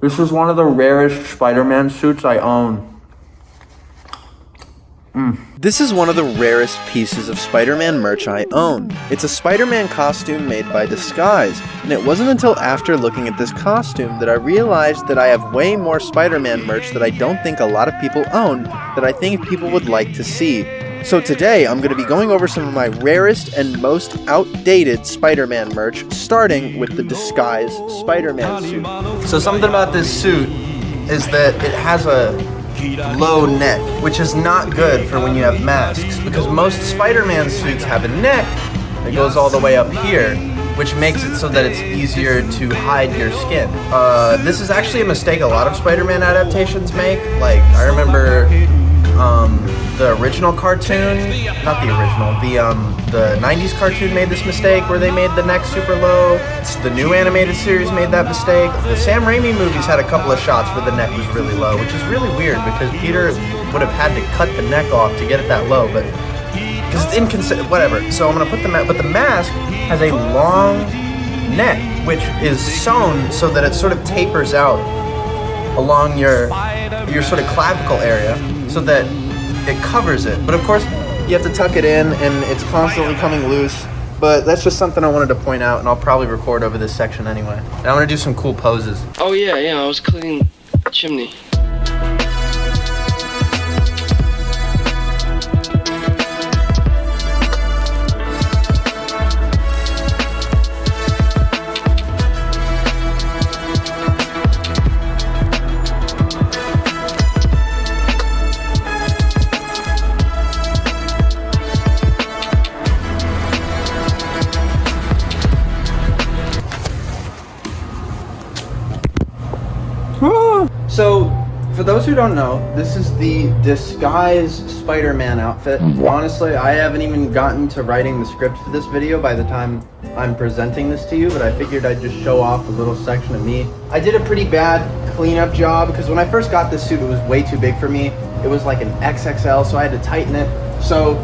This is one of the rarest Spider-Man suits I own. This is one of the rarest pieces of Spider-Man merch I own. It's a Spider-Man costume made by Disguise, and it wasn't until after looking at this costume that I realized that I have way more Spider-Man merch that I don't think a lot of people own that I think people would like to see. So today, I'm going to be going over some of my rarest and most outdated Spider-Man merch, starting with the Disguise Spider-Man suit. So something about this suit is that it has a low neck, which is not good for when you have masks, because most Spider-Man suits have a neck that goes all the way up here, which makes it so that it's easier to hide your skin. This is actually a mistake a lot of Spider-Man adaptations make. Like, I remember the original cartoon, not the original, the 90s cartoon made this mistake where they made the neck super low. The new animated series made that mistake. The Sam Raimi movies had a couple of shots where the neck was really low, which is really weird because Peter would have had to cut the neck off to get it that low, but because it's inconsistent, whatever. So I'm gonna put but the mask has a long neck, which is sewn so that it sort of tapers out along your sort of clavicle area, so that it covers it. But of course, you have to tuck it in, and it's constantly coming loose. But that's just something I wanted to point out, and I'll probably record over this section anyway. Now I'm gonna do some cool poses. Oh yeah, I was cleaning the chimney. So, for those who don't know, this is the Disguise Spider-Man outfit. Honestly, I haven't even gotten to writing the script for this video by the time I'm presenting this to you, but I figured I'd just show off a little section of me. I did a pretty bad cleanup job, because when I first got this suit, it was way too big for me. It was like an XXL, so I had to tighten it. So,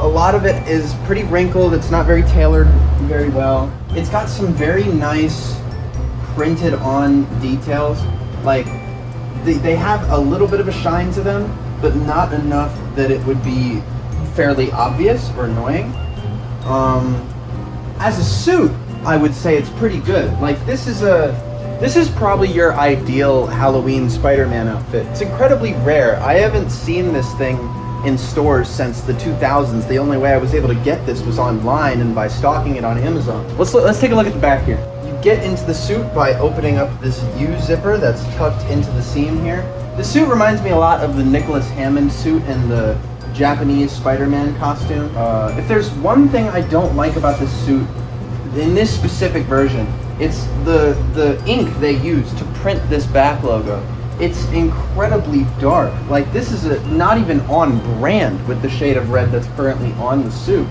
a lot of it is pretty wrinkled. It's not very tailored very well. It's got some very nice printed on details. Like, they have a little bit of a shine to them, but not enough that it would be fairly obvious or annoying. As a suit, I would say it's pretty good. Like, this is probably your ideal Halloween Spider-Man outfit. It's incredibly rare. I haven't seen this thing in stores since the 2000s. The only way I was able to get this was online and by stalking it on Amazon. Let's take a look at the back here. Get into the suit by opening up this U zipper that's tucked into the seam here. The suit reminds me a lot of the Nicholas Hammond suit in the Japanese Spider-Man costume. If there's one thing I don't like about this suit, in this specific version, it's the ink they use to print this back logo. It's incredibly dark. Like, this is not even on brand with the shade of red that's currently on the suit.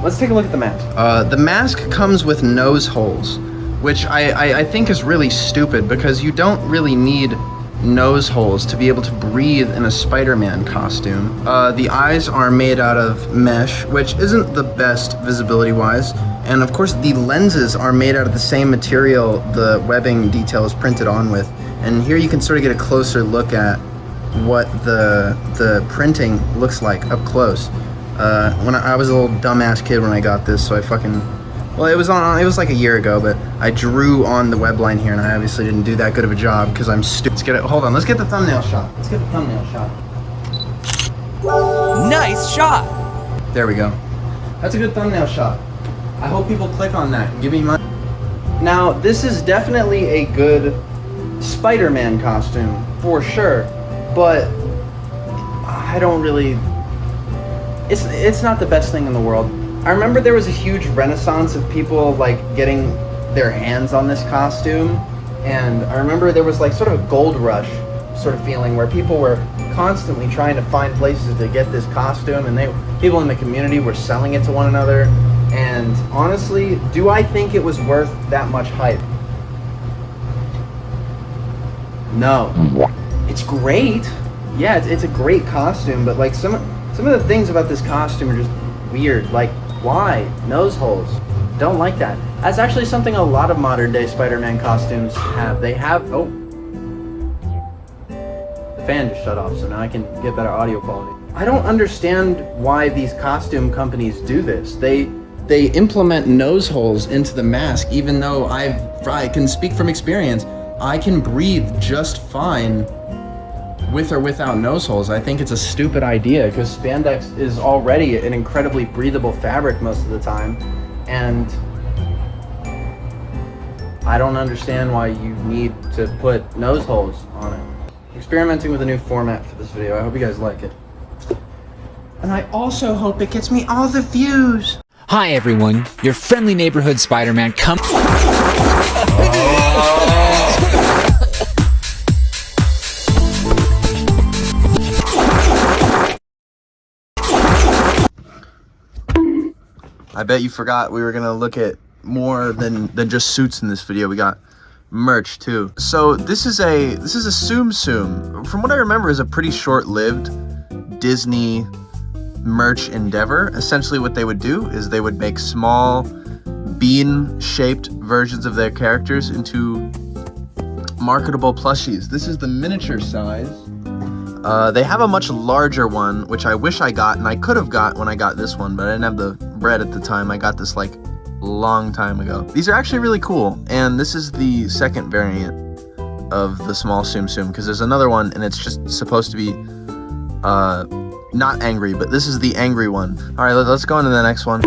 Let's take a look at the mask. The mask comes with nose holes, which I think is really stupid, because you don't really need nose holes to be able to breathe in a Spider-Man costume. The eyes are made out of mesh, which isn't the best visibility-wise, and of course the lenses are made out of the same material the webbing detail is printed on with. And here you can sort of get a closer look at what the printing looks like up close. When I was a little dumbass kid when I got this, so well, it was like a year ago, but I drew on the web line here, and I obviously didn't do that good of a job because I'm stupid. Hold on, let's get the thumbnail shot. Nice shot! There we go. That's a good thumbnail shot. I hope people click on that and give me money. Now, this is definitely a good Spider-Man costume, for sure, but I don't really... It's not the best thing in the world. I remember there was a huge renaissance of people like getting their hands on this costume, and I remember there was like sort of a gold rush sort of feeling where people were constantly trying to find places to get this costume, and people in the community were selling it to one another. And honestly, do I think it was worth that much hype? No. It's great. Yeah, it's a great costume, but like some of the things about this costume are just weird. Like, why? Nose holes. Don't like that. That's actually something a lot of modern day Spider-Man costumes have. They have, oh, fan just shut off, so now I can get better audio quality. I don't understand why these costume companies do this. They implement nose holes into the mask, even though I can speak from experience. I can breathe just fine with or without nose holes. I think it's a stupid idea because spandex is already an incredibly breathable fabric most of the time, and I don't understand why you need to put nose holes on it. Experimenting with a new format for this video. I hope you guys like it. And I also hope it gets me all the views. Hi everyone, your friendly neighborhood Spider-Man come. I bet you forgot we were gonna look at more than just suits in this video. We got merch too. So this is a Tsum Tsum. From what I remember, is a pretty short-lived Disney merch endeavor. Essentially what they would do is they would make small bean-shaped versions of their characters into marketable plushies. This is the miniature size. They have a much larger one, which I wish I got, and I could have got when I got this one, but I didn't have the bread at the time. I got this like long time ago. These are actually really cool, and this is the second variant of the small Tsum Tsum, because there's another one and it's just supposed to be not angry, but this is the angry one. All right, let's go on to the next one.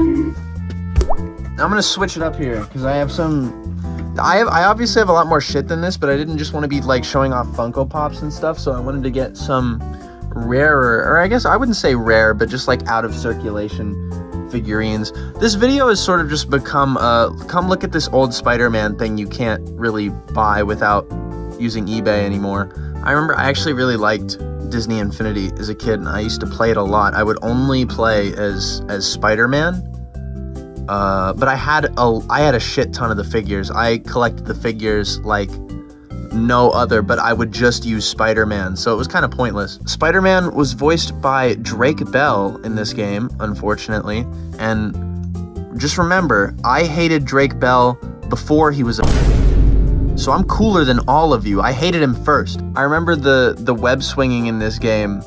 Now I'm gonna switch it up here because I have I obviously have a lot more shit than this, but I didn't just want to be like showing off Funko Pops and stuff, so I wanted to get some rarer, or I guess I wouldn't say rare, but just like out of circulation figurines. This video has sort of just become come look at this old Spider-Man thing you can't really buy without using eBay anymore. I remember I actually really liked Disney Infinity as a kid, and I used to play it a lot. I would only play as Spider-Man, but I had a shit ton of the figures. I collected the figures like no other, but I would just use Spider-Man, so it was kind of pointless. Spider-Man was voiced by Drake Bell in this game, unfortunately, and just remember, I hated Drake Bell before he was so I'm cooler than all of you. I hated him first. I remember the web swinging in this game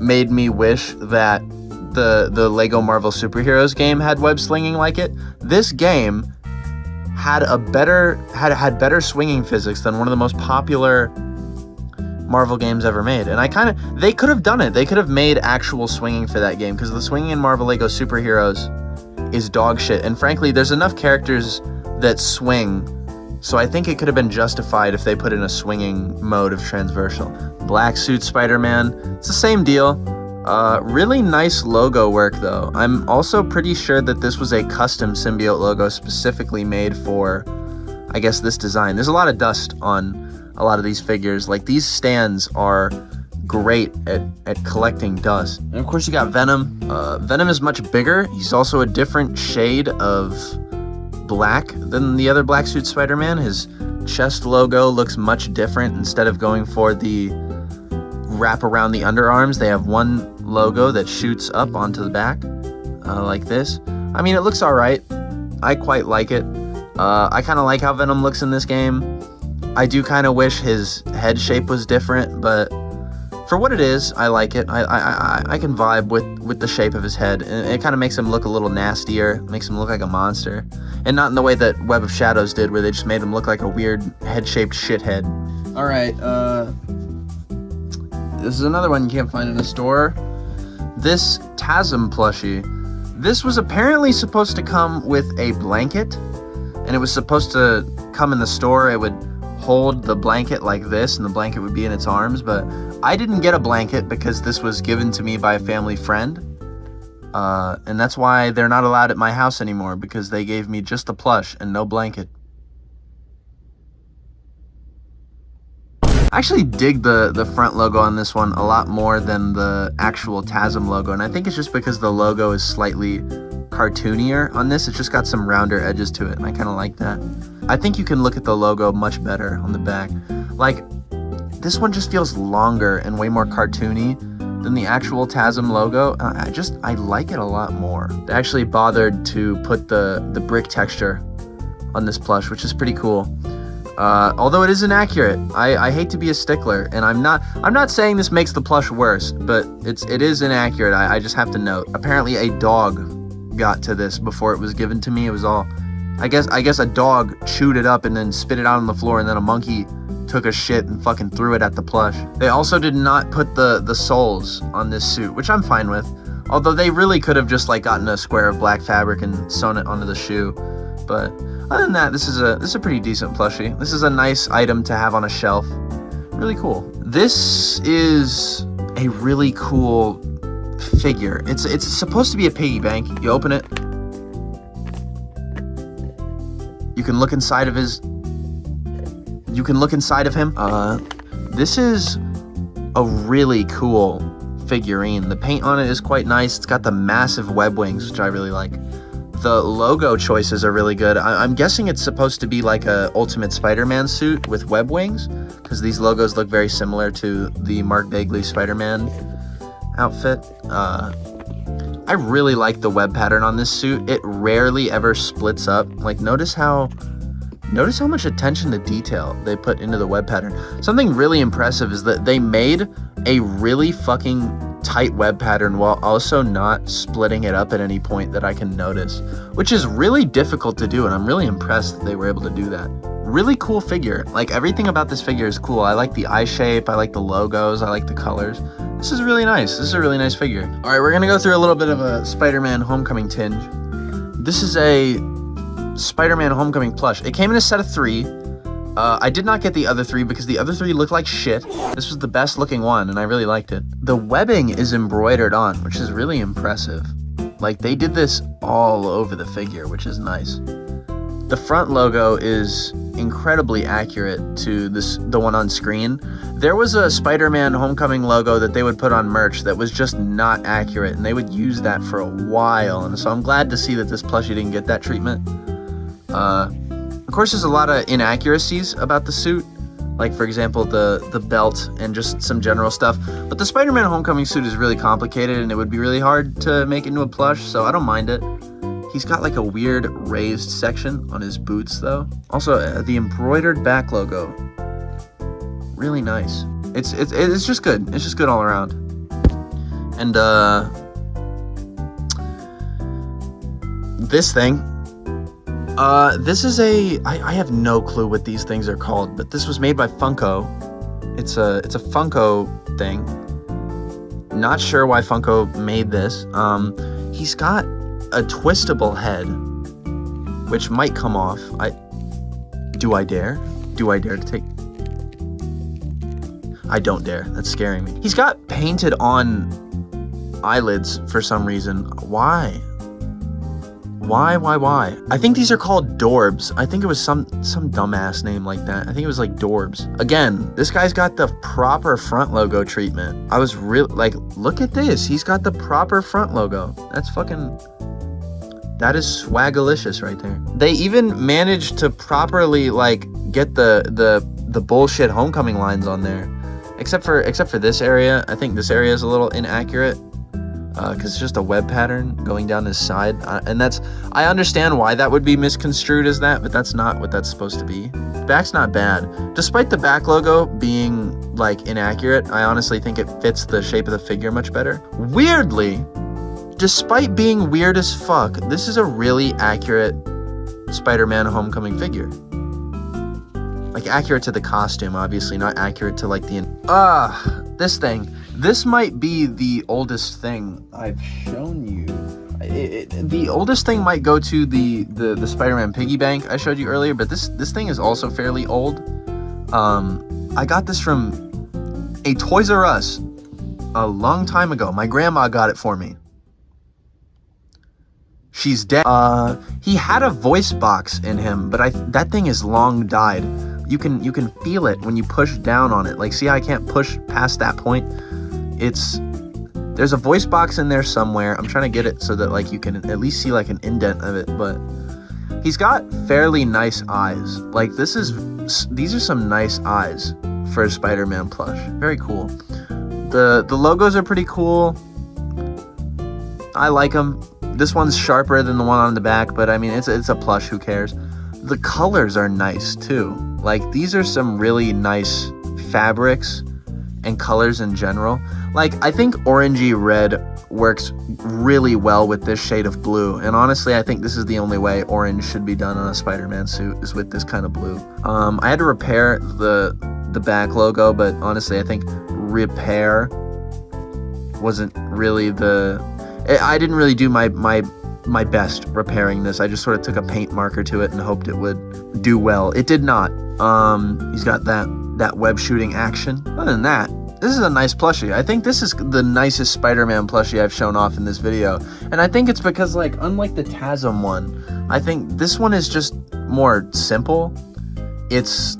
made me wish that the Lego Marvel Superheroes game had web slinging like it. This game had better swinging physics than one of the most popular Marvel games ever made. And they could have done it. They could have made actual swinging for that game, because the swinging in Marvel Lego Superheroes is dog shit. And frankly, there's enough characters that swing, so I think it could have been justified if they put in a swinging mode of transversal. Black suit Spider-Man, it's the same deal. Really nice logo work though. I'm also pretty sure that this was a custom symbiote logo specifically made for, I guess, this design. There's a lot of dust on a lot of these figures. Like, these stands are great at collecting dust. And of course you got Venom. Venom is much bigger. He's also a different shade of black than the other black suit Spider-Man. His chest logo looks much different. Instead of going for the wrap around the underarms, they have one logo that shoots up onto the back, like this. I mean, it looks alright. I quite like it. I kind of like how Venom looks in this game. I do kind of wish his head shape was different, but for what it is, I like it. I can vibe with the shape of his head. It kind of makes him look a little nastier, makes him look like a monster, and not in the way that Web of Shadows did, where they just made him look like a weird head-shaped shithead. Alright, this is another one you can't find in a store. This TASM plushie. This was apparently supposed to come with a blanket, and it was supposed to come in the store. It would hold the blanket like this, and the blanket would be in its arms, but I didn't get a blanket because this was given to me by a family friend, and that's why they're not allowed at my house anymore, because they gave me just the plush and no blanket. I actually dig the front logo on this one a lot more than the actual TASM logo, and I think it's just because the logo is slightly cartoonier on this. It's just got some rounder edges to it, and I kind of like that. I think you can look at the logo much better on the back. Like, this one just feels longer and way more cartoony than the actual TASM logo. I like it a lot more. They actually bothered to put the brick texture on this plush, which is pretty cool. Although it is inaccurate. I hate to be a stickler, and I'm not saying this makes the plush worse, but it is inaccurate. I just have to note. Apparently a dog got to this before it was given to me. It was all, I guess a dog chewed it up and then spit it out on the floor, and then a monkey took a shit and fucking threw it at the plush. They also did not put the soles on this suit, which I'm fine with. Although they really could have just like gotten a square of black fabric and sewn it onto the shoe. But other than that, this is a pretty decent plushie. This is a nice item to have on a shelf. Really cool. This is a really cool figure. It's supposed to be a piggy bank. You open it. You can look inside of his. You can look inside of him. This is a really cool figurine. The paint on it is quite nice. It's got the massive web wings, which I really like. The logo choices are really good. I'm guessing it's supposed to be like a Ultimate Spider-Man suit with web wings, because these logos look very similar to the Mark Bagley Spider-Man outfit. I really like the web pattern on this suit. It rarely ever splits up. Like, notice how much attention to detail they put into the web pattern. Something really impressive is that they made a really fucking tight web pattern while also not splitting it up at any point that I can notice, which is really difficult to do, and I'm really impressed that they were able to do that. Really cool figure. Like, everything about this figure is cool. I like the eye shape, I like the logos, I like the colors. This is really nice. This is a really nice figure. All right, we're gonna go through a little bit of a Spider-Man Homecoming tinge. This is a Spider-Man Homecoming plush. It came in a set of 3. I did not get the other 3 because the other 3 looked like shit. This was the best looking one, and I really liked it. The webbing is embroidered on, which is really impressive. Like, they did this all over the figure, which is nice. The front logo is incredibly accurate to the one on screen. There was a Spider-Man Homecoming logo that they would put on merch that was just not accurate, and they would use that for a while, and so I'm glad to see that this plushie didn't get that treatment. Of course, there's a lot of inaccuracies about the suit, like, for example, the belt and just some general stuff. But the Spider-Man Homecoming suit is really complicated, and it would be really hard to make into a plush, so I don't mind it. He's got like a weird raised section on his boots, though. Also, the embroidered back logo, really nice. It's just good. It's just good all around. And this thing. This is I have no clue what these things are called, but this was made by Funko. It's a Funko thing. Not sure why Funko made this. He's got a twistable head, which might come off. Do I dare? Do I dare to take? I don't dare. That's scaring me. He's got painted on eyelids for some reason. Why? Why? I think these are called Dorbs. I think it was some dumbass name like that. I think it was like Dorbs. Again, this guy's got the proper front logo treatment. I was really like, look at this. He's got the proper front logo. That is swagalicious right there. They even managed to properly like get the bullshit Homecoming lines on there. Except for this area. I think this area is a little inaccurate. Because it's just a web pattern going down his side, and I understand why that would be misconstrued as that, but that's not what that's supposed to be. Back's not bad. Despite the back logo being like inaccurate, I honestly think it fits the shape of the figure much better. Weirdly, despite being weird as fuck, this is a really accurate Spider-Man Homecoming figure. Like, accurate to the costume, obviously, not accurate to like this thing. This might be the oldest thing I've shown you. The oldest thing might go to the Spider-Man piggy bank I showed you earlier, but this thing is also fairly old. I got this from a Toys R Us a long time ago. My grandma got it for me. She's dead. He had a voice box in him, but that thing is long died. You can feel it when you push down on it. Like, see how I can't push past that point? There's a voice box in there somewhere. I'm trying to get it so that like you can at least see like an indent of it, but he's got fairly nice eyes. Like, these are some nice eyes for a Spider-Man plush. Very cool. The logos are pretty cool. I like them. This one's sharper than the one on the back, but I mean, it's a plush, who cares? The colors are nice too. Like, these are some really nice fabrics and colors in general. Like, I think orangey red works really well with this shade of blue, and honestly I think this is the only way orange should be done on a Spider-Man suit, is with this kind of blue. I had to repair the back logo, but honestly I think repair wasn't really I didn't really do my best repairing this. I just sort of took a paint marker to it and hoped it would do well. It did not. He's got that web shooting action. Other than that, this is a nice plushie. I think this is the nicest Spider-Man plushie I've shown off in this video. And I think it's because, like, unlike the TASM one, I think this one is just more simple. It's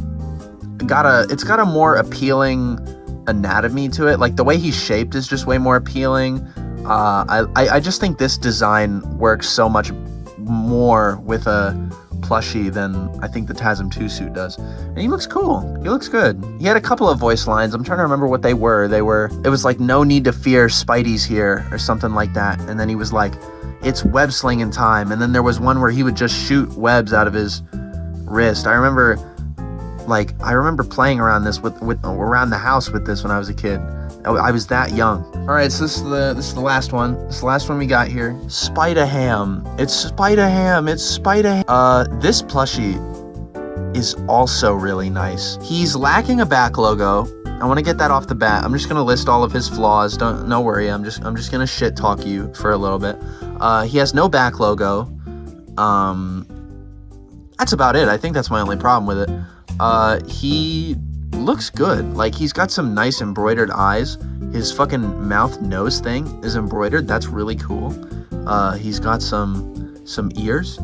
got a more appealing anatomy to it. Like, the way he's shaped is just way more appealing. I just think this design works so much more with a plushie than I think the TASM 2 suit does. And he looks cool. He looks good. He had a couple of voice lines. I'm trying to remember what they were. It was like, "No need to fear, Spidey's here," or something like that. And then he was like, "It's web slinging time." And then there was one where he would just shoot webs out of his wrist. I remember playing around this around the house with this when I was a kid. I was that young. All right, so this is the last one. This is the last one we got here. Spider-Ham. It's Spider-Ham. It's Spider-Ham. This plushie is also really nice. He's lacking a back logo. I want to get that off the bat. I'm just gonna list all of his flaws. Don't worry. I'm just gonna shit talk you for a little bit. He has no back logo. That's about it. I think that's my only problem with it. He looks good. Like, he's got some nice embroidered eyes. His fucking mouth nose thing is embroidered. That's really cool. He's got some ears.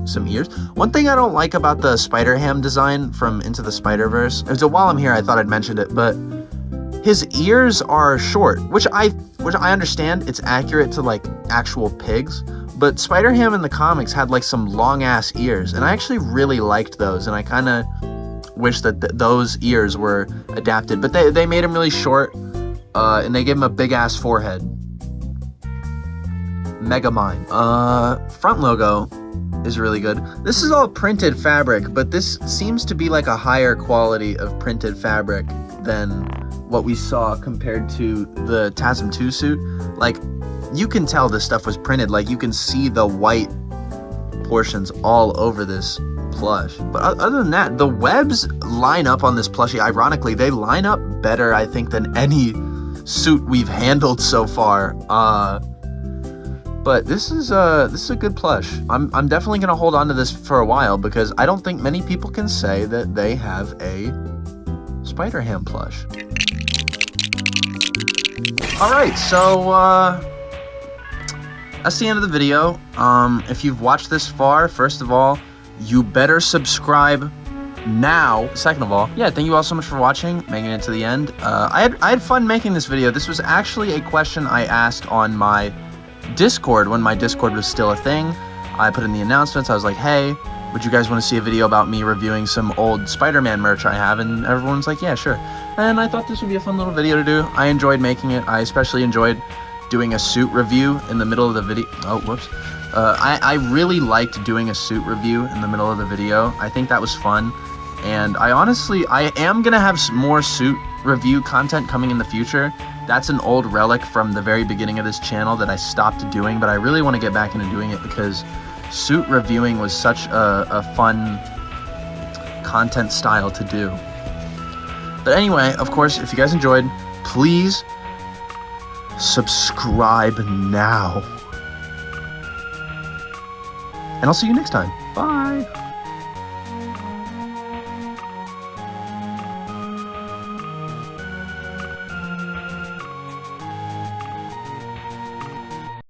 One thing I don't like about the Spider-Ham design from Into the Spider-Verse, so while I'm here I thought I'd mention it, but his ears are short, which I understand. It's accurate to, like, actual pigs, but Spider-Ham in the comics had, like, some long ass ears, and I actually really liked those, and I kind of wish that those ears were adapted, but they made him really short, and they gave him a big ass forehead. Megamind. Front logo is really good. This is all printed fabric, but this seems to be like a higher quality of printed fabric than what we saw compared to the TASM 2 suit. Like, you can tell this stuff was printed. Like, you can see the white portions all over this plush. But other than that, the webs line up on this plushie. Ironically, they line up better, I think, than any suit we've handled so far. But this is a good plush. I'm definitely gonna hold on to this for a while, because I don't think many people can say that they have a Spider-Ham plush. All right, so that's the end of the video. If you've watched this far, first of all, you better subscribe now. Second of all, yeah, thank you all so much for watching, making it to the end. I had fun making this video. This was actually a question I asked on my Discord when my Discord was still a thing. I put in the announcements. I was like, hey, would you guys want to see a video about me reviewing some old Spider-Man merch I have? And everyone's like, yeah, sure. And I thought this would be a fun little video to do. I enjoyed making it. I especially enjoyed doing a suit review in the middle of the video. Oh, whoops. I really liked doing a suit review in the middle of the video. I think that was fun. And I am going to have some more suit review content coming in the future. That's an old relic from the very beginning of this channel that I stopped doing, but I really want to get back into doing it because suit reviewing was such a fun content style to do. But anyway, of course, if you guys enjoyed, please subscribe now. And I'll see you next time. Bye.